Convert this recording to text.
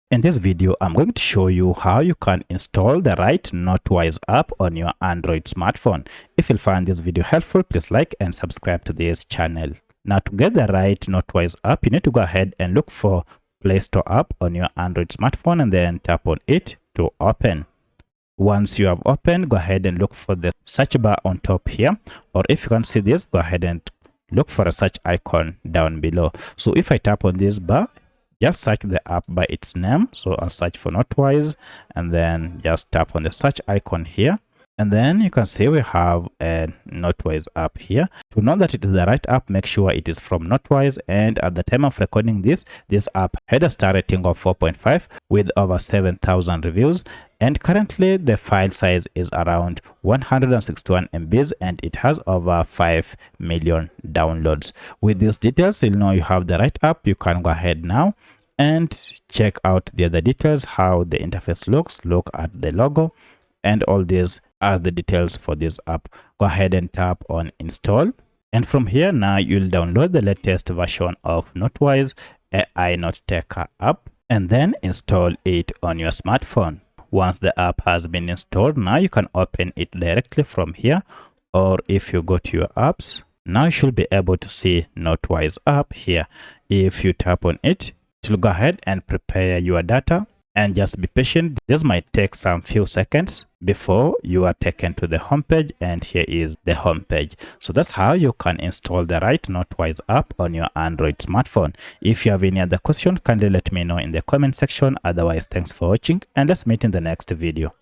In this video, I'm going to show you how you can install the right Notewise app on your Android smartphone. If you find this video helpful, please like and subscribe to this channel. Now, to get the right Notewise app, you need to go ahead and look for Play Store app on your Android smartphone and then tap on it to open. Once you have opened, go ahead and look for the search bar on top here, or if you can't see this, go ahead and look for a search icon down below. So if I tap on this bar, just search the app by its name. So I'll search for Notewise and then just tap on the search icon here. And then you can see we have a Notewise app here. To know that it is the right app, make sure it is from Notewise. And at the time of recording this app had a star rating of 4.5 with over 7,000 reviews. And currently the file size is around 161 MBs and it has over 5 million downloads. With these details, you'll know you have the right app. You can go ahead now and check out the other details, how the interface looks, look at the logo, and all these are the details for this app. Go ahead and tap on install. And from here now you'll download the latest version of Notewise AI Note Taker app and then install it on your smartphone. Once the app has been installed, now you can open it directly from here, or if you go to your apps, now you should be able to see Notewise app here. If you tap on it, it will go ahead and prepare your data. And just be patient. This might take some few seconds before you are taken to the homepage, and here is the homepage. So that's how you can install the right Notewise app on your Android smartphone. If you have any other question, kindly let me know in the comment section. Otherwise, thanks for watching and let's meet in the next video.